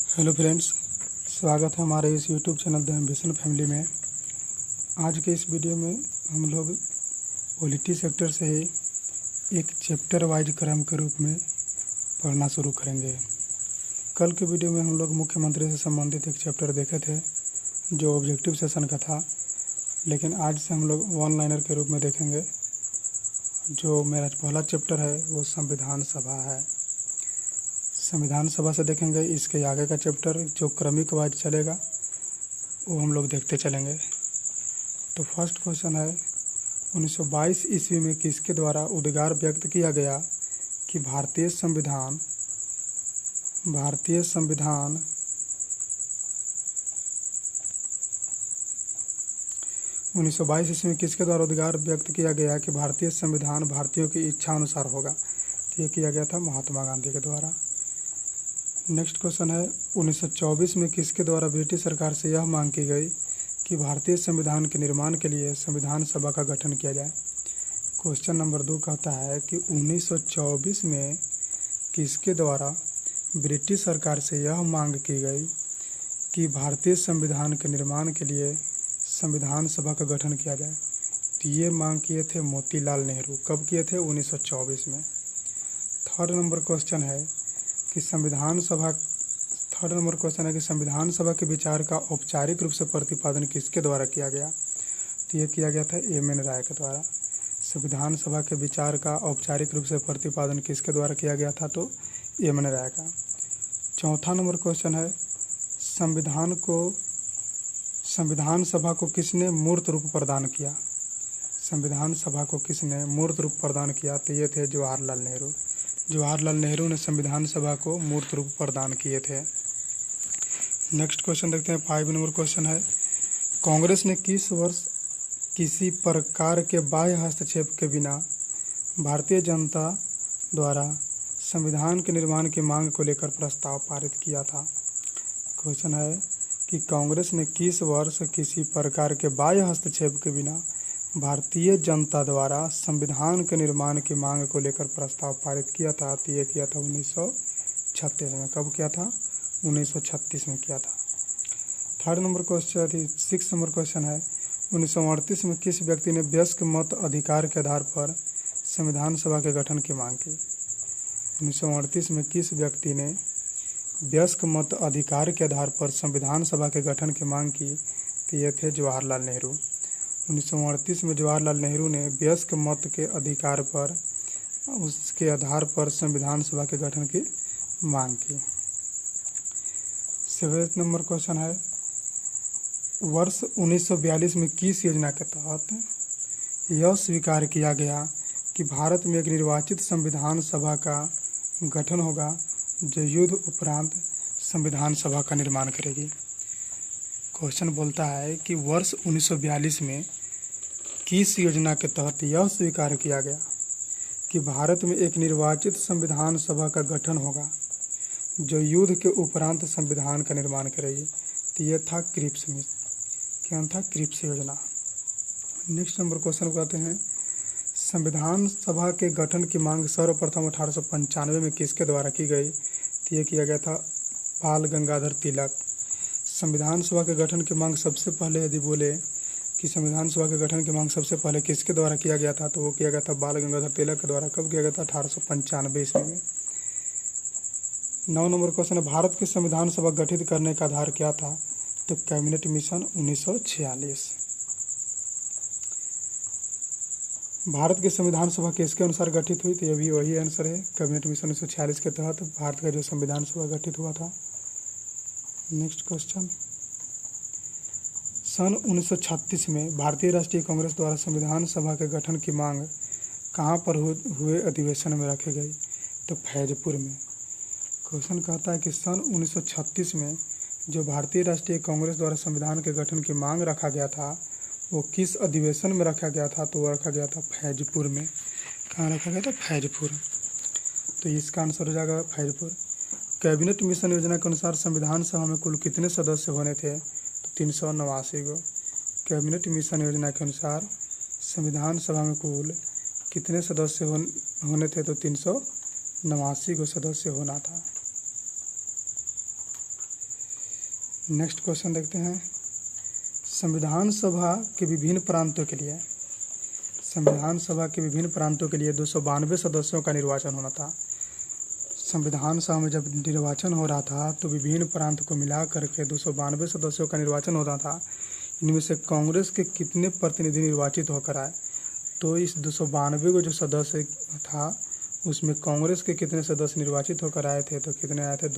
Hello friends, स्वागत है हमारे इस YouTube channel the ambition family में। आज के इस वीडियो में हम लोग पॉलिटी सेक्टर से ही एक चैप्टर वाइज क्रम के रूप में पढ़ना शुरू करेंगे। कल के वीडियो में हम लोग मुख्यमंत्री से संबंधित एक चैप्टर देखे थे जो ऑब्जेक्टिव सेशन का था, लेकिन आज से हम लोग वन लाइनर के रूप में देखेंगे। जो मेरा पहला चैप्टर है वो संविधान सभा है। संविधान सभा से देखेंगे। इसके आगे का चैप्टर जो क्रमिक वाइज चलेगा वो हम लोग देखते चलेंगे। तो फर्स्ट क्वेश्चन है, 1922 ईस्वी में किसके द्वारा उद्गार व्यक्त किया गया कि भारतीय संविधान 1922 ईस्वी में किसके द्वारा उद्गार व्यक्त किया गया कि भारतीय संविधान भारतीयों की इच्छा अनुसार होगा? तो ये किया गया था महात्मा गांधी के द्वारा। नेक्स्ट क्वेश्चन है, 1924 में किसके द्वारा ब्रिटिश सरकार से यह मांग की गई कि भारतीय संविधान के निर्माण के लिए संविधान सभा का गठन किया जाए? क्वेश्चन नंबर 2 कहता है कि 1924 में किसके द्वारा ब्रिटिश सरकार से यह मांग की गई कि भारतीय संविधान के निर्माण के लिए संविधान सभा का गठन किया जाए? तो ये मांग किए थे मोतीलाल नेहरू। कब किए थे? 1924 में। थर्ड नंबर क्वेश्चन है कि संविधान सभा के विचार का औपचारिक रूप से प्रतिपादन किसके द्वारा किया गया? तो ये किया गया था एम.एन. राय के द्वारा। संविधान सभा के विचार का औपचारिक रूप से प्रतिपादन किसके द्वारा किया गया था? तो एम.एन. राय का। चौथा नंबर क्वेश्चन है, संविधान सभा को किसने मूर्त रूप प्रदान किया? संविधान सभा को किसने मूर्त रूप प्रदान किया? तो ये थे जवाहरलाल नेहरू। जवाहरलाल नेहरू ने संविधान सभा को मूर्त रूप प्रदान किए थे। नेक्स्ट क्वेश्चन देखते हैं। 5 नंबर क्वेश्चन है, कांग्रेस ने किस वर्ष किसी प्रकार के बाह्य हस्तक्षेप के बिना भारतीय जनता द्वारा संविधान के निर्माण की मांग को लेकर प्रस्ताव पारित किया था? क्वेश्चन है कि कांग्रेस ने किस वर्ष किसी प्रकार के बाह्य हस्तक्षेप के बिना भारतीय जनता द्वारा संविधान के निर्माण की मांग को लेकर प्रस्ताव पारित किया था? तो ये किया था 1936 में। कब किया था? 1936 में किया था। Third number question 6 number question है, 1938 में किस व्यक्ति ने वयस्क मत अधिकार के आधार पर संविधान सभा के गठन की मांग की? 1938 में किस व्यक्ति ने वयस्क मत अधिकार के आधार पर संविधान सभा के गठन की मांग की? तो ये थे जवाहरलाल नेहरू। 1938 में जवाहरलाल नेहरू ने वयस्क मत के अधिकार पर उसके आधार पर संविधान सभा के गठन की मांग की। 7 नंबर क्वेश्चन है, वर्ष 1942 में किस योजना के तहत यह स्वीकार किया गया कि भारत में एक निर्वाचित संविधान सभा का गठन होगा जो युद्ध उपरांत संविधान सभा का निर्माण करेगी? क्वेश्चन बोलता है कि वर्ष 1942 में किस योजना के तहत यह स्वीकार किया गया कि भारत में एक निर्वाचित संविधान सभा का गठन होगा जो युद्ध के उपरांत संविधान का निर्माण करेगी? तो ये था क्रिप्स में। क्या था? क्रिप्स योजना। नेक्स्ट नंबर क्वेश्चन कहते हैं, संविधान सभा के गठन की मांग सर्वप्रथम 1895 में किसके द्वारा की गई? तो ये किया गया था बाल गंगाधर तिलक। संविधान सभा के गठन की मांग सबसे पहले यदि बोले कि संविधान सभा के गठन की मांग सबसे पहले किसके द्वारा किया गया था, तो वो किया गया था बाल गंगाधर तिलक के द्वारा। कब किया गया था? 1895 ईस्वी में। 9 नंबर क्वेश्चन है, भारत की संविधान सभा गठित करने का आधार क्या था? तो कैबिनेट मिशन 1946। भारत की संविधान सभा किसके अनुसार गठित हुई? तो ये भी वही आंसर है, कैबिनेट मिशन 1946 के तहत भारत का जो संविधान सभा गठित हुआ था। नेक्स्ट क्वेश्चन, सन 1936 में भारतीय राष्ट्रीय कांग्रेस द्वारा संविधान सभा के गठन की मांग कहाँ पर हुए अधिवेशन में रखी गई? तो फैजपुर में। क्वेश्चन कहता है कि सन 1936 में जो भारतीय राष्ट्रीय कांग्रेस द्वारा संविधान के गठन की मांग रखा गया था वो किस अधिवेशन में रखा गया था? तो वो रखा गया था फैजपुर में। कहाँ रखा गया था? फैजपुर। तो इसका आंसर हो जाएगा फैजपुर। कैबिनेट मिशन योजना के अनुसार संविधान सभा में कुल कितने सदस्य होने थे? तो 389 गो। कैबिनेट मिशन योजना के अनुसार संविधान सभा में कुल कितने सदस्य होने थे? तो 389 गो सदस्य होना था। नेक्स्ट क्वेश्चन देखते हैं। संविधान सभा के विभिन्न प्रांतों के लिए 292 सदस्यों का निर्वाचन होना था। संविधान सभा में जब निर्वाचन हो रहा था तो विभिन्न प्रांत को मिला करके 292 सदस्यों का निर्वाचन होता था। इनमें से कांग्रेस के कितने प्रतिनिधि निर्वाचित होकर आए? तो इस 292 को जो सदस्य था उसमें कांग्रेस के कितने सदस्य निर्वाचित होकर आए थे? तो कितने आए थे?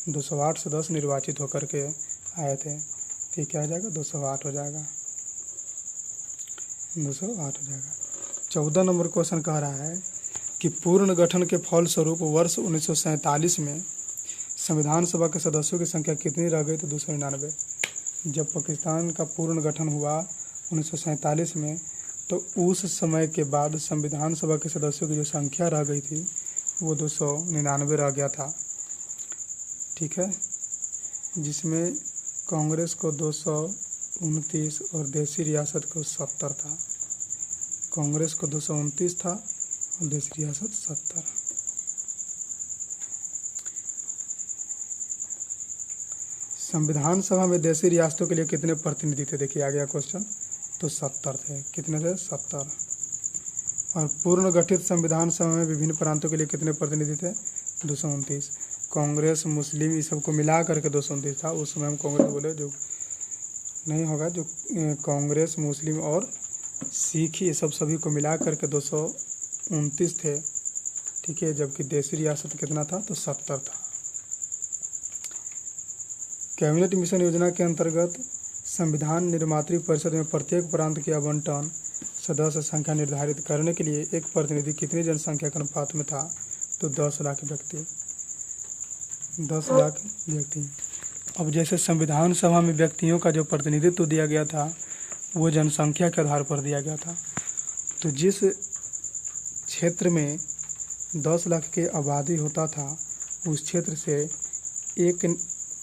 208 सदस्य निर्वाचित होकर के आए थे। तो क्या हो जाएगा? 208 हो जाएगा। 208 हो जाएगा। 14 नंबर क्वेश्चन कह रहा है कि पूर्ण गठन के फलस्वरूप वर्ष 1947 में संविधान सभा के सदस्यों की संख्या कितनी रह गई? तो 299। जब पाकिस्तान का पूर्ण गठन हुआ 1947 में तो उस समय के बाद संविधान सभा के सदस्यों की जो संख्या रह गई थी वो 299 रह गया था। ठीक है, जिसमें कांग्रेस को 229 और देसी रियासत को 70 था। कांग्रेस को 229 था और देसी रियासत 70। संविधान सभा में देशी रियासतों के लिए कितने प्रतिनिधि थे? देखिए आ गया क्वेश्चन। तो 70 थे। कितने थे? 70। और पूर्ण गठित संविधान सभा में विभिन्न प्रांतों के लिए कितने प्रतिनिधि थे? 229। कांग्रेस, मुस्लिम, इस सबको मिला करके 229 था। उस समय हम कांग्रेस बोले, जो नहीं होगा, जो कांग्रेस, मुस्लिम और सिख ये सब सभी को मिला करके 229 थे। ठीक है, जबकि देशी रियासत कितना था? तो 70 था। कैबिनेट मिशन योजना के अंतर्गत संविधान निर्मात्री परिषद में प्रत्येक प्रांत के आवंटन सदस्य संख्या निर्धारित करने के लिए एक प्रतिनिधि कितनी जनसंख्या के अनुपात में था? तो 10 लाख व्यक्ति। 10 लाख व्यक्ति। अब जैसे संविधान सभा में व्यक्तियों का जो प्रतिनिधित्व दिया गया था वो जनसंख्या के आधार पर दिया गया था। तो जिस क्षेत्र में 10 लाख की आबादी होता था उस क्षेत्र से एक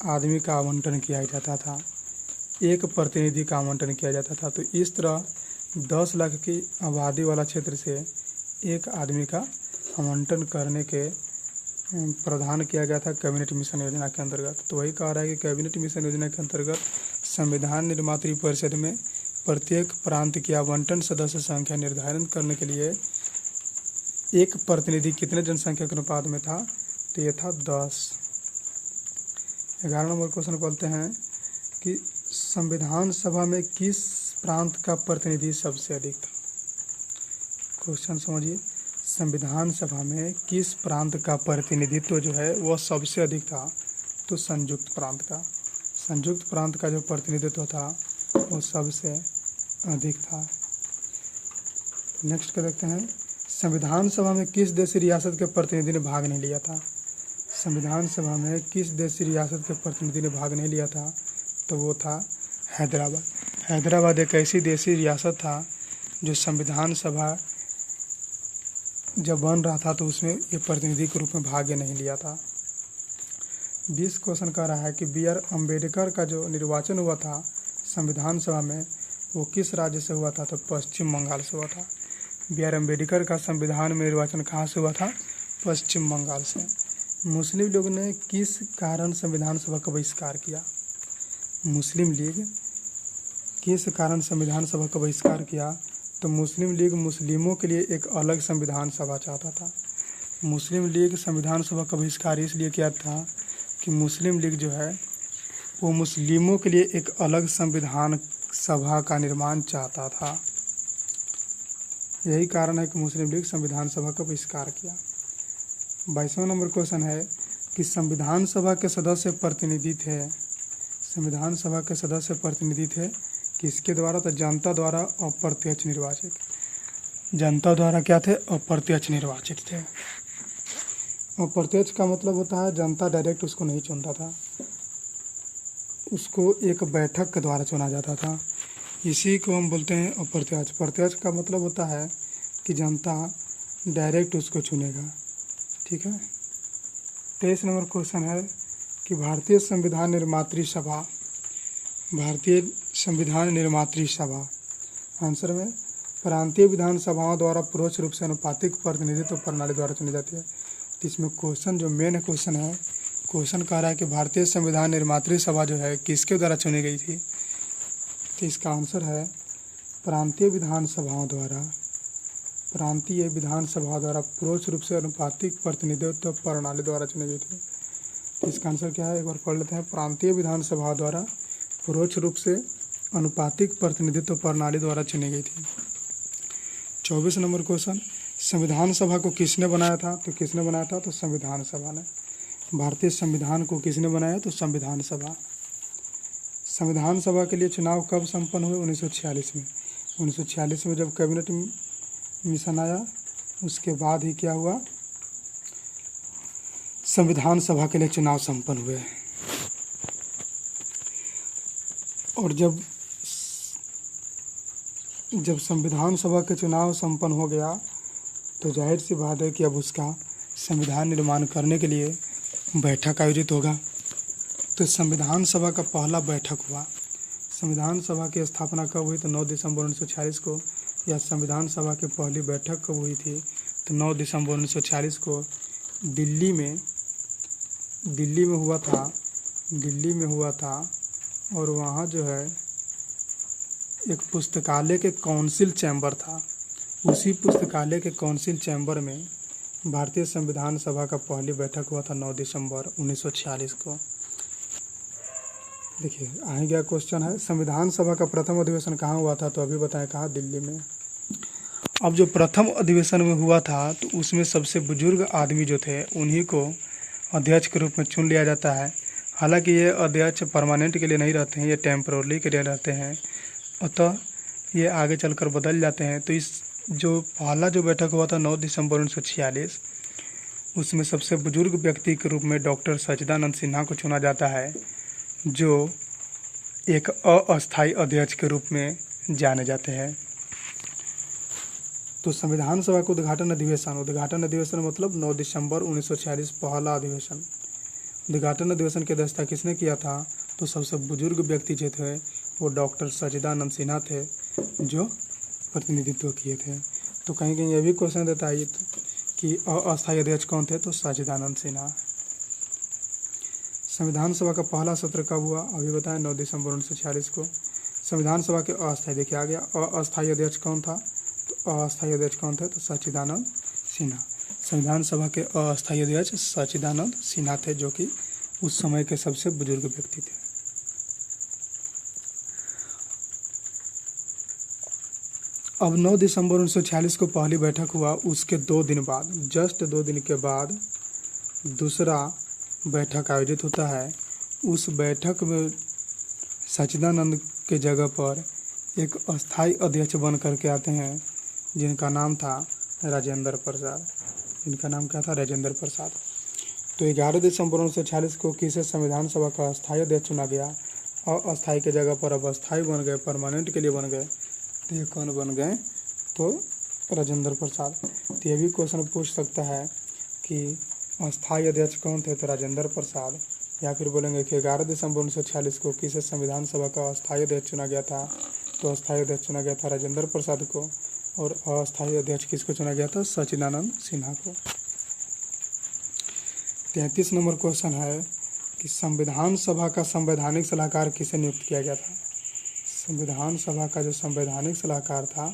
आदमी का आवंटन किया जाता था, एक प्रतिनिधि का आवंटन किया जाता था। तो इस तरह 10 लाख की आबादी वाला क्षेत्र से एक आदमी का आवंटन करने के प्रावधान किया गया था कैबिनेट मिशन योजना के अंतर्गत। तो वही कह रहा है कि कैबिनेट मिशन योजना के अंतर्गत संविधान निर्मात्री परिषद में प्रत्येक प्रांत की आवंटन सदस्य संख्या निर्धारित करने के लिए एक प्रतिनिधि कितने जनसंख्या के अनुपात में था? तो ये था 10। 11 नंबर क्वेश्चन बोलते हैं कि संविधान सभा में किस प्रांत का प्रतिनिधि सबसे अधिक था? क्वेश्चन समझिए, संविधान सभा में किस प्रांत का प्रतिनिधित्व जो है वह सबसे अधिक था? तो संयुक्त प्रांत का। संयुक्त प्रांत का जो प्रतिनिधित्व था वो सबसे अधिक था। नेक्स्ट क्या देखते हैं, संविधान सभा में किस देशी रियासत के प्रतिनिधि ने भाग नहीं लिया था? संविधान सभा में किस देशी रियासत के प्रतिनिधि ने भाग नहीं लिया था? तो वो था हैदराबाद। हैदराबाद एक ऐसी देशी रियासत था जो संविधान सभा जब बन रहा था तो उसमें ये प्रतिनिधि के रूप में भाग नहीं लिया था। 20 क्वेश्चन कह रहा है कि B.R. अम्बेडकर का जो निर्वाचन हुआ था संविधान सभा में वो किस राज्य से हुआ था? तो पश्चिम बंगाल से हुआ था। B.R. अम्बेडकर का संविधान में निर्वाचन कहाँ से हुआ था? पश्चिम बंगाल से। मुस्लिम लीग ने किस कारण संविधान सभा का बहिष्कार किया? मुस्लिम लीग किस कारण संविधान सभा का बहिष्कार किया? तो मुस्लिम लीग मुस्लिमों के लिए एक अलग संविधान सभा चाहता था। मुस्लिम लीग संविधान सभा का बहिष्कार इसलिए किया था कि मुस्लिम लीग जो है वो मुस्लिमों के लिए एक अलग संविधान सभा का निर्माण चाहता था। यही कारण है कि मुस्लिम लीग संविधान सभा का बहिष्कार किया। 22वां नंबर क्वेश्चन है कि संविधान सभा के सदस्य प्रतिनिधि थे। संविधान सभा के सदस्य प्रतिनिधि थे किसके द्वारा? तो जनता द्वारा अप्रत्यक्ष निर्वाचित। जनता द्वारा क्या थे? अप्रत्यक्ष निर्वाचित थे। अप्रत्यक्ष का मतलब होता है जनता डायरेक्ट उसको नहीं चुनता था, उसको एक बैठक के द्वारा चुना जाता था। इसी को हम बोलते हैं अप्रत्यक्ष। प्रत्यक्ष का मतलब होता है कि जनता डायरेक्ट उसको चुनेगा। ठीक है। 23 नंबर क्वेश्चन है कि भारतीय संविधान निर्मात्री सभा, भारतीय संविधान निर्मात्री सभा आंसर में प्रांतीय विधानसभाओं द्वारा परोक्ष रूप से अनुपातिक प्रतिनिधित्व प्रणाली द्वारा चुनी जाती है। तो इसमें क्वेश्चन जो मेन क्वेश्चन है क्वेश्चन कह रहा है कि भारतीय संविधान निर्मात्री सभा जो है किसके द्वारा चुनी गई थी। तो इसका आंसर है प्रांतीय विधानसभाओं द्वारा। प्रांतीय विधानसभा द्वारा परोक्ष रूप से अनुपातिक प्रतिनिधित्व प्रणाली द्वारा चुनी गई थी। तो इसका आंसर क्या है, एक बार पढ़ लेते हैं। प्रांतीय विधानसभा द्वारा परोक्ष रूप से अनुपातिक प्रतिनिधित्व प्रणाली द्वारा चुनी गई थी। 24 नंबर क्वेश्चन, संविधान सभा को किसने बनाया था। तो किसने बनाया था, तो संविधान सभा ने। भारतीय संविधान को किसने बनाया, तो संविधान सभा। संविधान सभा के लिए चुनाव कब संपन्न हुए, 1946 में। 1946 में जब कैबिनेट मिशन आया उसके बाद ही क्या हुआ, संविधान सभा के लिए चुनाव संपन्न हुए। और जब संविधान सभा के चुनाव संपन्न हो गया तो जाहिर सी बात है कि अब उसका संविधान निर्माण करने के लिए बैठक आयोजित होगा। तो संविधान सभा का पहला बैठक हुआ। संविधान सभा की स्थापना कब हुई, तो 9 दिसंबर 1946 को। या संविधान सभा की पहली बैठक कब हुई थी, तो 9 दिसंबर 1946 को दिल्ली में हुआ था। और वहाँ जो है एक पुस्तकालय के काउंसिल चैम्बर था। उसी पुस्तकालय के काउंसिल चैम्बर में भारतीय संविधान सभा का पहली बैठक हुआ था 9 दिसंबर 1946 को। देखिए आगे क्या क्वेश्चन है, संविधान सभा का प्रथम अधिवेशन कहाँ हुआ था, तो अभी बताएं कहाँ, दिल्ली में। अब जो प्रथम अधिवेशन में हुआ था तो उसमें सबसे बुजुर्ग आदमी जो थे उन्हीं को अध्यक्ष के रूप में चुन लिया जाता है। हालांकि ये अध्यक्ष परमानेंट के लिए नहीं रहते हैं, ये टेम्पररी के लिए रहते हैं, अतः ये आगे चलकर बदल जाते हैं। तो इस जो पहला जो बैठक हुआ था 9 दिसंबर 1946, उसमें सबसे बुजुर्ग व्यक्ति के रूप में डॉक्टर सच्चिदानंद सिन्हा को चुना जाता है, जो एक अस्थायी अध्यक्ष के रूप में जाने जाते हैं। तो संविधान सभा का उद्घाटन अधिवेशन मतलब 9 दिसंबर 1946 पहला अधिवेशन। उद्घाटन अधिवेशन की अध्यक्षता किसने किया था, तो सबसे बुजुर्ग व्यक्ति जो थे वो डॉक्टर सच्चिदानंद सिन्हा थे, जो प्रतिनिधित्व किए थे। तो कहीं कहीं ये भी क्वेश्चन देता है कि अस्थायी अध्यक्ष कौन थे, तो सच्चिदानंद सिन्हा। संविधान सभा का पहला सत्र कब हुआ, अभी बताएं, 9 दिसंबर 1946 को। संविधान सभा के अस्थायी, देखिए आ गया, अस्थायी अध्यक्ष कौन था, तो अस्थायी अध्यक्ष कौन थे, तो सच्चिदानंद सिन्हा। संविधान सभा के अस्थायी अध्यक्ष सच्चिदानंद सिन्हा थे, जो कि उस समय के सबसे बुजुर्ग व्यक्ति थे। अब 9 दिसंबर 1946 को पहली बैठक हुआ, उसके 2 दिन बाद, जस्ट 2 दिन के बाद दूसरा बैठक आयोजित होता है। उस बैठक में सच्चिदानंद के जगह पर एक अस्थायी अध्यक्ष बन करके आते हैं, जिनका नाम था राजेंद्र प्रसाद। इनका नाम क्या था, राजेंद्र प्रसाद। तो 11 दिसंबर 1946 को किसे संविधान सभा का अस्थायी अध्यक्ष चुना गया, और अस्थायी के जगह पर अब अस्थायी बन गए, परमानेंट के लिए बन गए। तो ये कौन बन गए, तो राजेंद्र प्रसाद। तो ये भी क्वेश्चन पूछ सकता है कि अस्थायी अध्यक्ष कौन थे, तो राजेंद्र प्रसाद। या फिर बोलेंगे कि 11 दिसंबर 1946 को किसे संविधान सभा का अस्थायी अध्यक्ष चुना गया था, तो अस्थायी अध्यक्ष चुना गया था राजेंद्र प्रसाद को, और अस्थायी अध्यक्ष किसको चुना गया था, सच्चिदानंद सिन्हा को। 33 नंबर क्वेश्चन है कि संविधान सभा का संवैधानिक सलाहकार किसे नियुक्त किया गया था। संविधान सभा का जो संवैधानिक सलाहकार था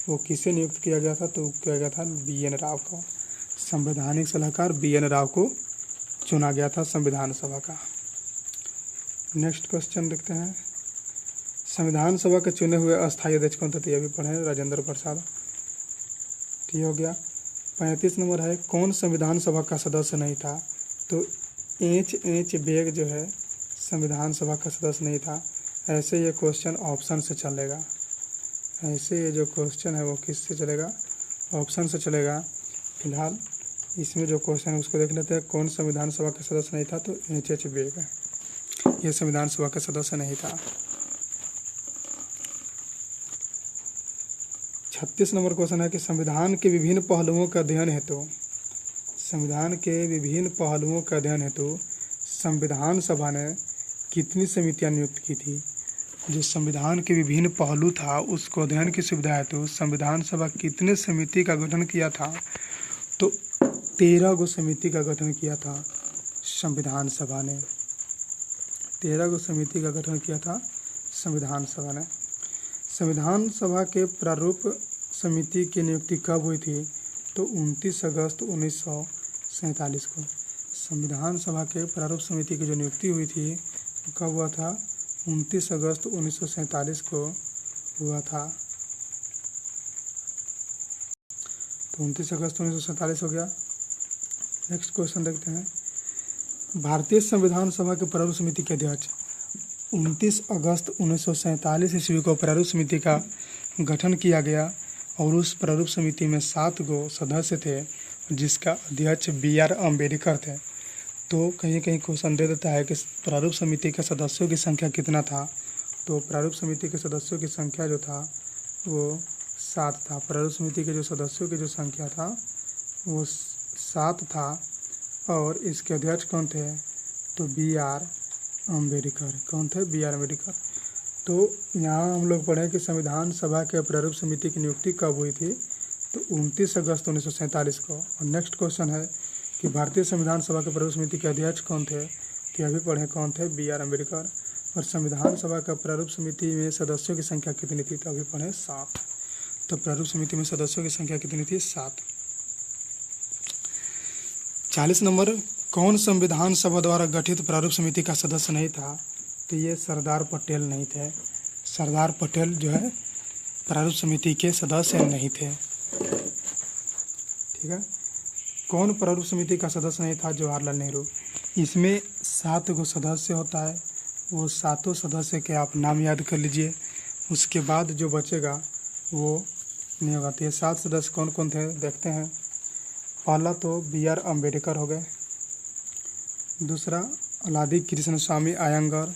वो किसे नियुक्त किया गया था, तो किया गया था BN राव को। संवैधानिक सलाहकार BN राव को चुना गया था संविधान सभा का। नेक्स्ट क्वेश्चन देखते हैं, संविधान सभा के चुने हुए अस्थायी अध्यक्ष कौन थे, तो ये भी पढ़े, राजेंद्र प्रसाद। ठीक हो गया। 35 नंबर है, कौन संविधान सभा का सदस्य नहीं था, तो एच बेग जो है संविधान सभा का सदस्य नहीं था। ऐसे ये क्वेश्चन ऑप्शन से चलेगा, ऐसे ये जो क्वेश्चन है वो किससे चलेगा, ऑप्शन से चलेगा। फिलहाल इसमें जो क्वेश्चन है उसको देख लेते हैं। कौन संविधान सभा का सदस्य नहीं था, तो एच बेग है, ये संविधान सभा का सदस्य नहीं था। 36 नंबर क्वेश्चन है कि संविधान के विभिन्न पहलुओं का अध्ययन हेतु संविधान सभा ने कितनी समितियां नियुक्त की थी। जो संविधान के विभिन्न पहलू था उसको अध्ययन की सुविधा हेतु संविधान सभा कितने समिति का गठन किया था, तो 13 गो समिति का गठन किया था संविधान सभा ने। 13 को समिति का गठन किया था संविधान सभा ने। संविधान सभा के प्रारूप समिति की नियुक्ति कब हुई थी? तो 29 अगस्त 1947 को। संविधान सभा के प्रारूप समिति की जो नियुक्ति हुई थी कब हुआ था? 29 अगस्त 1947 को हुआ था। तो 29 अगस्त 1947 हो गया। नेक्स्ट क्वेश्चन देखते हैं। भारतीय संविधान सभा के प्रारूप समिति के अध्यक्ष 29 अगस्त 1947 ईस्वी को प्रारूप समिति का गठन किया गया और उस प्रारूप समिति में 7 गो सदस्य थे जिसका अध्यक्ष BR अम्बेडकर थे। तो कहीं कहीं क्वेश्चन दे देता है कि प्रारूप समिति के सदस्यों की संख्या कितना था। तो प्रारूप समिति के सदस्यों की संख्या जो था वो 7 था। प्रारूप समिति के जो सदस्यों की जो संख्या था वो 7 था और इसके अध्यक्ष कौन थे? तो BR अम्बेडकर। कौन थे? BR अम्बेडकर। तो यहाँ हम लोग पढ़ें कि संविधान सभा के प्रारूप समिति की नियुक्ति कब हुई थी? तो 29 अगस्त 1947 को। और नेक्स्ट क्वेश्चन है कि भारतीय संविधान सभा के प्रारूप समिति के अध्यक्ष कौन थे? तो अभी पढ़ें कौन थे? BR अम्बेडकर। और संविधान सभा का प्रारूप समिति में सदस्यों की संख्या कितनी थी? तो अभी पढ़ें 7। तो प्रारूप समिति में सदस्यों की संख्या कितनी थी? 7। 40 नंबर, कौन संविधान सभा द्वारा गठित प्रारूप समिति का सदस्य नहीं था? तो ये सरदार पटेल नहीं थे। सरदार पटेल जो है प्रारूप समिति के सदस्य नहीं थे। ठीक है। कौन प्रारूप समिति का सदस्य नहीं था? जवाहरलाल नेहरू। इसमें 7 गो सदस्य होता है, वो 7 सदस्य के आप नाम याद कर लीजिए, उसके बाद जो बचेगा वो नहीं होगा। तो ये 7 सदस्य कौन कौन थे देखते हैं। पहला तो BR अम्बेडकर हो गए, दूसरा अलादी कृष्ण स्वामी अयंगर,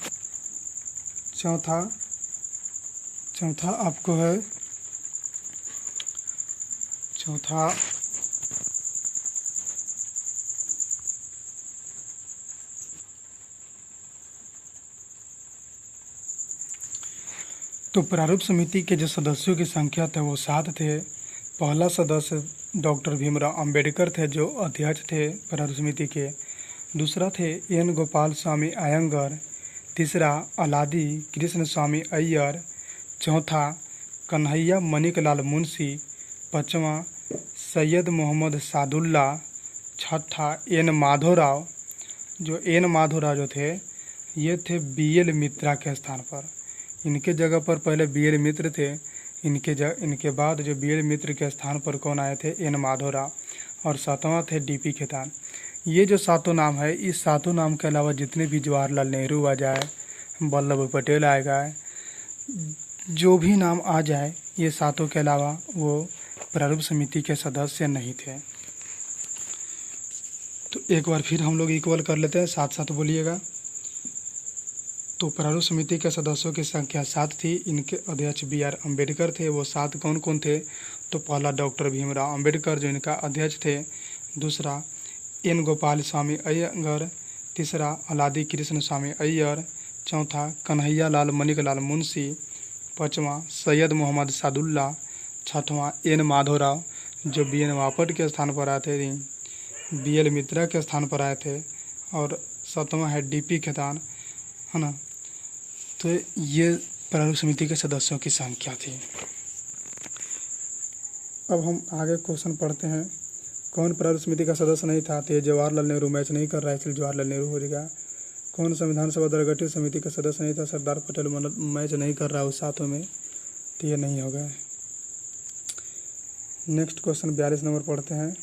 चौथा आपको है तो प्रारूप समिति के जो सदस्यों की संख्या थे वो 7 थे। पहला सदस्य डॉक्टर भीमराव अंबेडकर थे जो अध्यक्ष थे प्रारूप समिति के। दूसरा थे N गोपाल स्वामी अयंगर, तीसरा अलादी कृष्ण स्वामी अय्यर, चौथा कन्हैया मणिकलाल मुंशी, पांचवा सैयद मोहम्मद सादुल्ला, छठा N माधवराव। जो N माधवराव जो थे ये थे BL मित्रा के स्थान पर। इनके जगह पर पहले BL मित्र थे, इनके बाद जो BL मित्र के स्थान पर कौन आए थे? N माधवराव। और 7वां थे DP खेतान। ये जो 7 नाम है, इस 7 नाम के अलावा जितने भी जवाहरलाल नेहरू आ जाए, वल्लभ भाई पटेल आएगा, जो भी नाम आ जाए, ये 7 के अलावा वो प्रारूप समिति के सदस्य नहीं थे। तो एक बार फिर हम लोग इक्वल कर लेते हैं, साथ साथ बोलिएगा। तो प्रारूप समिति के सदस्यों की संख्या 7 थी। इनके अध्यक्ष BR अम्बेडकर थे। वो 7 कौन कौन थे? तो पहला डॉक्टर भीमराव अम्बेडकर जो इनका अध्यक्ष थे, दूसरा N गोपाल स्वामी अयंगर, तीसरा अलादी कृष्ण स्वामी अय्यर, चौथा कन्हैया लाल मणिकलाल मुंशी, पांचवा सैयद मोहम्मद सादुल्ला, छठवां N माधवराव जो BN बापट के स्थान पर आए थे, BL मित्रा के स्थान पर आए थे, और 7वां है DP खेतान, है ना। तो ये प्रारूप समिति के सदस्यों की संख्या थी। अब हम आगे क्वेश्चन पढ़ते हैं। कौन प्रारूप समिति का सदस्य नहीं था? तो ये जवाहरलाल नेहरू मैच नहीं कर रहा है, इसलिए जवाहरलाल नेहरू हो जाएगा। कौन संविधान सभा द्वारा गठित समिति का सदस्य नहीं था? सरदार पटेल मैच नहीं कर रहा है उस 7 में, तो ये नहीं होगा। नेक्स्ट क्वेश्चन 42 नंबर पढ़ते हैं।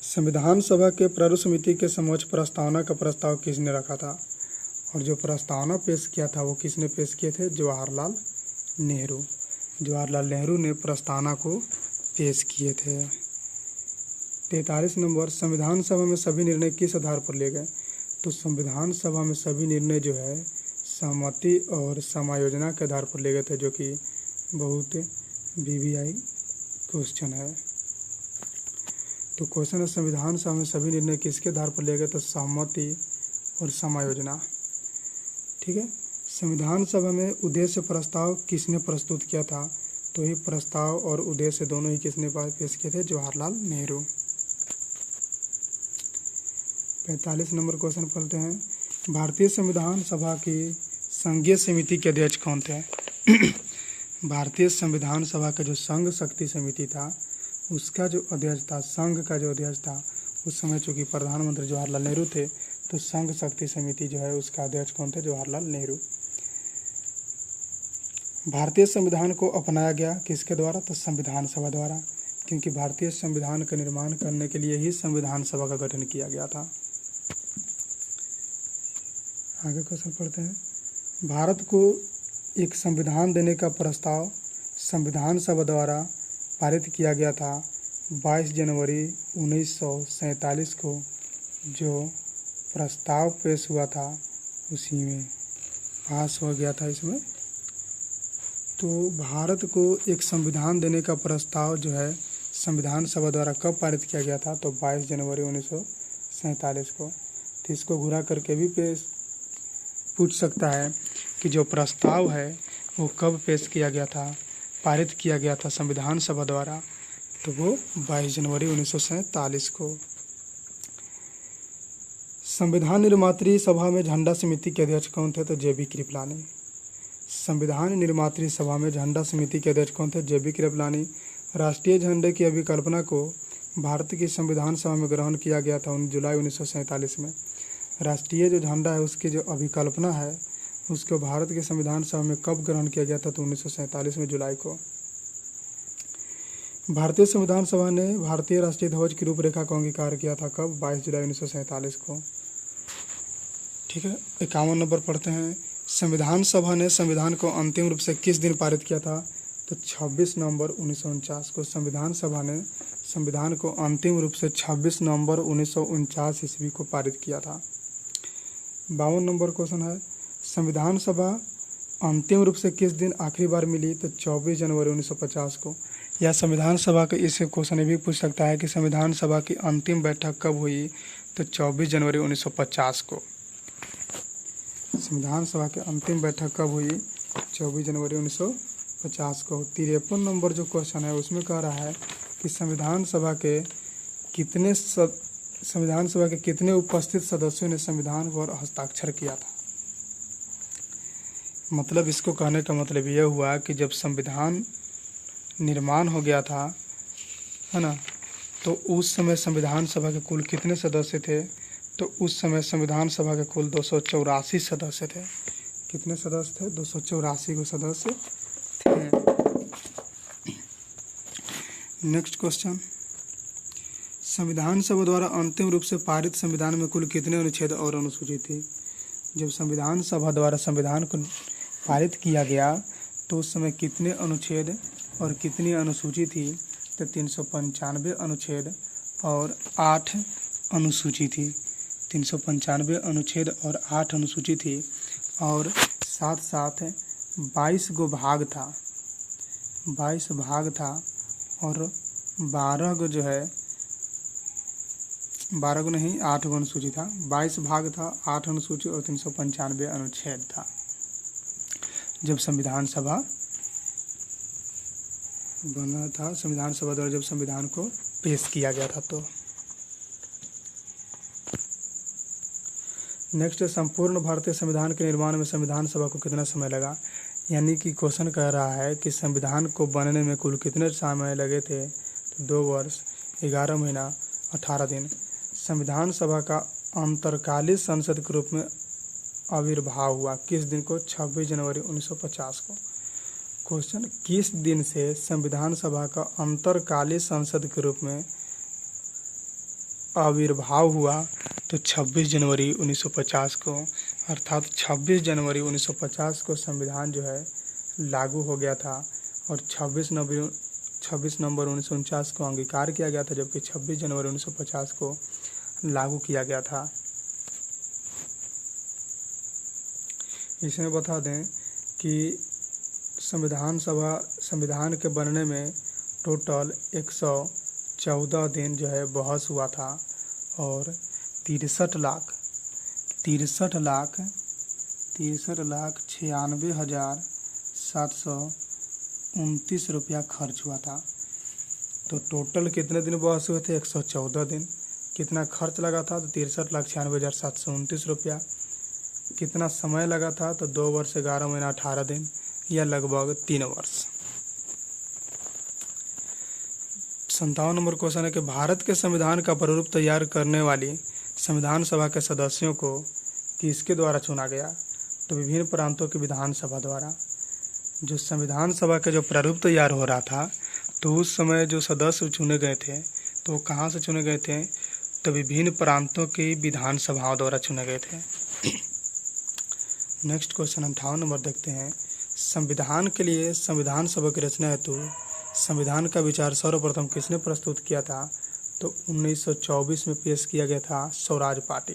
संविधान सभा के प्रारूप समिति के समक्ष प्रस्तावना का प्रस्ताव किसने रखा था? और जो प्रस्तावना पेश किया था वो किसने पेश किए थे? जवाहरलाल नेहरू। जवाहरलाल नेहरू ने प्रस्तावना को पेश किए थे। 43 नंबर, संविधान सभा में सभी निर्णय किस आधार पर लिए गए? तो संविधान सभा में सभी निर्णय जो है सहमति और समायोजना के आधार पर लिए गए थे, जो कि बहुत VVI क्वेश्चन है। तो क्वेश्चन है संविधान सभा में सभी निर्णय किसके आधार पर लिए गए? तो सहमति और समायोजना। ठीक है। संविधान सभा में उद्देश्य प्रस्ताव किसने प्रस्तुत किया था? तो ये प्रस्ताव और उद्देश्य दोनों ही किसने पेश किए थे? जवाहरलाल नेहरू। 45 नंबर क्वेश्चन पढ़ते हैं। भारतीय संविधान सभा की संघीय समिति के अध्यक्ष कौन थे? भारतीय संविधान सभा का जो संघ शक्ति समिति था उसका जो अध्यक्ष था, संघ का जो अध्यक्ष था उस समय चूँकि प्रधानमंत्री जवाहरलाल नेहरू थे, तो संघ शक्ति समिति जो है उसका अध्यक्ष कौन थे? जवाहरलाल नेहरू। भारतीय संविधान को अपनाया गया किसके द्वारा? तो संविधान सभा द्वारा, क्योंकि भारतीय संविधान का निर्माण करने के लिए ही संविधान सभा का गठन किया गया था। आगे क्वेश्चन पढ़ते हैं। भारत को एक संविधान देने का प्रस्ताव संविधान सभा द्वारा पारित किया गया था 22 जनवरी 1947 को। जो प्रस्ताव पेश हुआ था उसी में पास हो गया था इसमें। तो भारत को एक संविधान देने का प्रस्ताव जो है संविधान सभा द्वारा कब पारित किया गया था? तो 22 जनवरी 1947 को। तो इसको घुरा करके भी पूछ सकता है कि जो प्रस्ताव है वो कब पेश किया गया था, पारित किया गया था संविधान सभा द्वारा? तो वो 22 जनवरी 1947 को। संविधान निर्मात्री सभा में झंडा समिति के अध्यक्ष कौन थे? तो जे.बी. कृपलानी। संविधान निर्मात्री सभा में झंडा समिति के अध्यक्ष कौन थे? जे.बी. कृपलानी। राष्ट्रीय झंडे की अभिकल्पना को भारत की संविधान सभा में ग्रहण किया गया था 19 जुलाई 1947 में। राष्ट्रीय जो झंडा है उसकी जो अभिकल्पना है उसको भारत के संविधान सभा में कब ग्रहण किया गया था? तो 1947 में जुलाई को। भारतीय संविधान सभा ने भारतीय राष्ट्रीय ध्वज की रूपरेखा को अंगीकार किया था कब? 22 जुलाई 1947 को। ठीक है, 51 नंबर पढ़ते हैं। संविधान सभा ने संविधान को अंतिम रूप से किस दिन पारित किया था? तो 26 नवंबर 1949 को। संविधान सभा ने संविधान को अंतिम रूप से 26 नवंबर 1949 ईस्वी को पारित किया था। 52 नंबर क्वेश्चन है। संविधान सभा अंतिम रूप से किस दिन आखिरी बार मिली? तो 24 जनवरी 1950 को। या संविधान सभा का इस क्वेश्चन ये भी पूछ सकता है कि संविधान सभा की अंतिम बैठक कब हुई? तो 24 जनवरी 1950 को। संविधान सभा की अंतिम बैठक कब हुई? 24 जनवरी 1950 को। 53 नंबर जो क्वेश्चन है उसमें कह रहा है कि संविधान सभा के कितने उपस्थित सदस्यों ने संविधान पर हस्ताक्षर किया था? मतलब इसको कहने का मतलब यह हुआ कि जब संविधान निर्माण हो गया था, है ना, तो उस समय संविधान सभा के कुल कितने सदस्य थे? तो उस समय संविधान सभा के कुल 284 सदस्य थे। कितने सदस्य थे? 284 को सदस्य थे। Next question. संविधान सभा द्वारा अंतिम रूप से पारित संविधान में कुल कितने अनुच्छेद और अनुसूची थी? जब संविधान सभा द्वारा संविधान को पारित किया गया तो उस समय कितने अनुच्छेद और कितनी अनुसूची थी? तो 395 अनुच्छेद और 8 अनुसूची थी। 395 अनुच्छेद और 8 अनुसूची थी और साथ साथ 22 गो भाग था। 22 भाग था और 12 गो जो है 12 गो नहीं 8 गो अनुसूची था। 22 भाग था, 8 अनुसूची और 395 अनुच्छेद था जब संविधान सभा बना था। संविधान सभा द्वारा जब संविधान को पेश किया गया था। तो नेक्स्ट, संपूर्ण भारतीय संविधान के निर्माण में संविधान सभा को कितना समय लगा? यानी कि क्वेश्चन कह रहा है कि संविधान को बनने में कुल कितने समय लगे थे? तो 2 वर्ष 11 महीना 18 दिन। संविधान सभा का अंतरकालीन संसद के रूप में आविर्भाव हुआ किस दिन को? 26 जनवरी 1950 को। क्वेश्चन, किस दिन से संविधान सभा का अंतरकालीन संसद के रूप में आविर्भाव हुआ? तो 26 जनवरी 1950 को। अर्थात 26 जनवरी 1950 को संविधान जो है लागू हो गया था और 26 नवंबर 1949 को अंगीकार किया गया था, जबकि 26 जनवरी 1950 को लागू किया गया था। इसमें बता दें कि संविधान के बनने में टोटल 114 दिन जो है बहस हुआ था और 63,96,729 रुपया खर्च हुआ था। तो टोटल कितने दिन बहस हुए थे? 114 दिन। कितना खर्च लगा था तो 63,96,729 रुपया। कितना समय लगा था तो 2 वर्ष 11 महीना 18 दिन या लगभग 3 वर्ष। 57 नंबर क्वेश्चन है कि भारत के संविधान का प्रारूप तैयार करने वाली संविधान सभा के सदस्यों को किसके द्वारा चुना गया? तो विभिन्न प्रांतों की विधानसभा द्वारा। जो संविधान सभा का जो प्रारूप तैयार हो रहा था तो उस समय जो सदस्य चुने गए थे तो वो कहाँ से चुने गए थे? तो विभिन्न प्रांतों की विधानसभाओं द्वारा चुने गए थे। नेक्स्ट क्वेश्चन 58 नंबर देखते हैं। संविधान के लिए संविधान सभा की रचना हेतु संविधान का विचार सर्वप्रथम किसने प्रस्तुत किया था? तो 1924 में पेश किया गया था स्वराज पार्टी।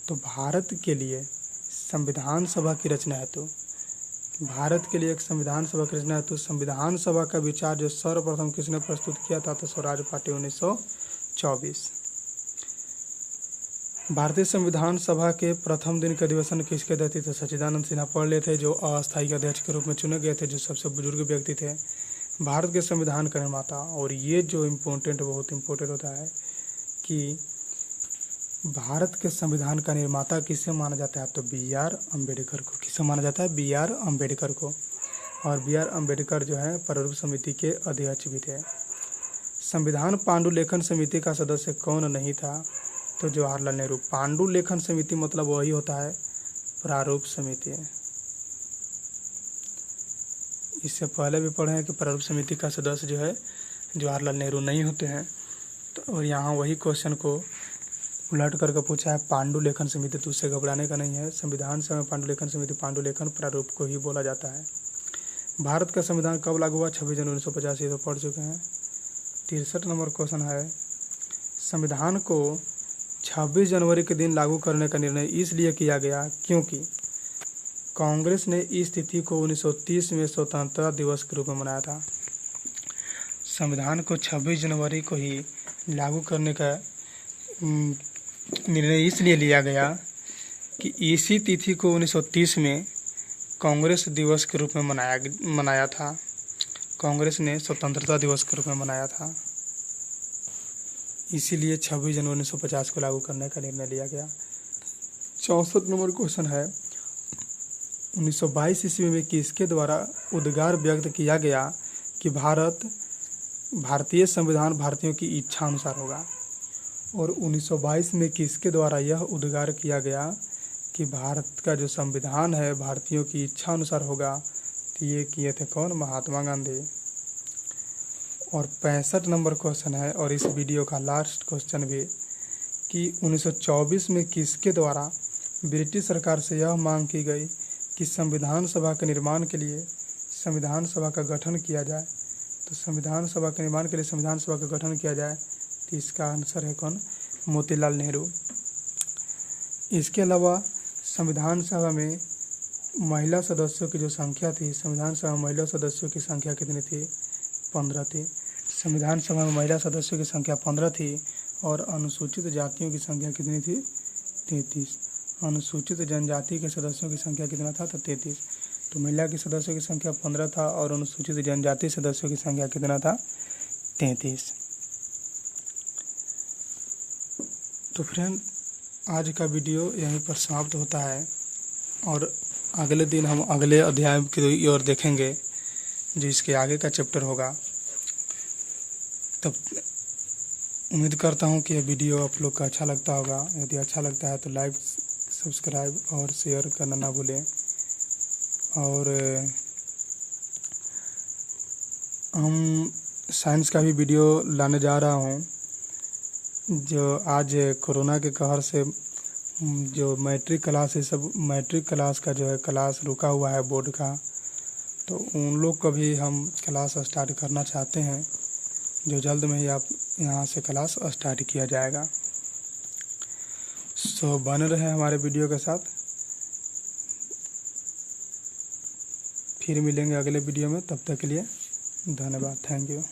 तो भारत के लिए संविधान सभा की रचना हेतु एक संविधान सभा की रचना हेतु संविधान सभा का विचार जो सर्वप्रथम किसने प्रस्तुत किया था? तो स्वराज पार्टी 1924। भारतीय संविधान सभा के प्रथम दिन के अधिवेशन किसके अध्यक्ष थे? सच्चिदानंद सिन्हा पढ़ लेते जो अस्थायी अध्यक्ष के रूप में चुने गए थे, जो सबसे बुजुर्ग व्यक्ति थे, भारत के संविधान का निर्माता। और ये जो बहुत इम्पोर्टेंट होता है कि भारत के संविधान का निर्माता किसे माना जाता है? तो B.R. अम्बेडकर को। किसे माना जाता है? B.R. अम्बेडकर को। और B.R. अम्बेडकर जो है प्रारूप समिति के अध्यक्ष भी थे। संविधान पांडुलेखन समिति का सदस्य कौन नहीं था? तो जवाहरलाल नेहरू। पांडुलेखन समिति मतलब वही होता है प्रारूप समिति। इससे पहले भी पढ़े हैं कि प्रारूप समिति का सदस्य जो है जवाहरलाल नेहरू नहीं होते हैं। तो और यहाँ वही क्वेश्चन को उलट करके पूछा है पांडुलेखन समिति, तो उससे घबराने का नहीं है। संविधान सभा पांडुलेखन समिति, पांडुलेखन प्रारूप को ही बोला जाता है। भारत का संविधान कब लागू हुआ? 26 जनवरी 1950। ये तो पढ़ चुके हैं। 63 नंबर क्वेश्चन है। संविधान को 26 जनवरी के दिन लागू करने का निर्णय इसलिए किया गया क्योंकि कांग्रेस ने इस तिथि को 1930 में स्वतंत्रता दिवस के रूप में मनाया था। संविधान को 26 जनवरी को ही लागू करने का निर्णय इसलिए लिया गया कि इसी तिथि को 1930 में कांग्रेस दिवस के रूप में मनाया था। कांग्रेस ने स्वतंत्रता दिवस के रूप में मनाया था, इसीलिए 26 जनवरी 1950 को लागू करने का निर्णय लिया गया। 64 नंबर क्वेश्चन है। 1922 ईस्वी में किसके द्वारा उद्गार व्यक्त किया गया कि भारतीय संविधान भारतीयों की इच्छा अनुसार होगा? और 1922 में किसके द्वारा यह उद्गार किया गया कि भारत का जो संविधान है भारतीयों की इच्छा अनुसार होगा? तो ये किए थे कौन? महात्मा गांधी। और 65 नंबर क्वेश्चन है और इस वीडियो का लास्ट क्वेश्चन भी कि 1924 में किसके द्वारा ब्रिटिश सरकार से यह मांग की गई कि संविधान सभा के निर्माण के लिए संविधान सभा का गठन किया जाए? तो संविधान सभा के निर्माण के लिए संविधान सभा का गठन किया जाए, तो इसका आंसर है कौन? मोतीलाल नेहरू। इसके अलावा संविधान सभा में महिला सदस्यों की जो संख्या थी, संविधान सभा में महिला सदस्यों की संख्या कितनी थी? 15 थी। संविधान सभा में महिला सदस्यों की संख्या 15 थी और अनुसूचित जातियों की संख्या कितनी थी? 33। अनुसूचित जनजाति के सदस्यों की संख्या कितना था? तो 33। तो महिला के सदस्यों की संख्या 15 था और अनुसूचित जनजाति सदस्यों की संख्या कितना था? 33। तो फ्रेंड, आज का वीडियो यहीं पर समाप्त होता है और अगले दिन हम अगले अध्याय की ओर देखेंगे जो इसके आगे का चैप्टर होगा। तब उम्मीद करता हूँ कि यह वीडियो आप लोग का अच्छा लगता होगा। यदि अच्छा लगता है तो लाइक, सब्सक्राइब और शेयर करना ना भूलें। और हम साइंस का भी वीडियो लाने जा रहा हूँ, जो आज कोरोना के कहर से जो मैट्रिक क्लास है, सब मैट्रिक क्लास का जो है क्लास रुका हुआ है बोर्ड का, तो उन लोग को भी हम क्लास स्टार्ट करना चाहते हैं, जो जल्द में ही आप यहाँ से क्लास स्टार्ट किया जाएगा। सो बने रहे हमारे वीडियो के साथ। फिर मिलेंगे अगले वीडियो में, तब तक के लिए धन्यवाद। Thank you.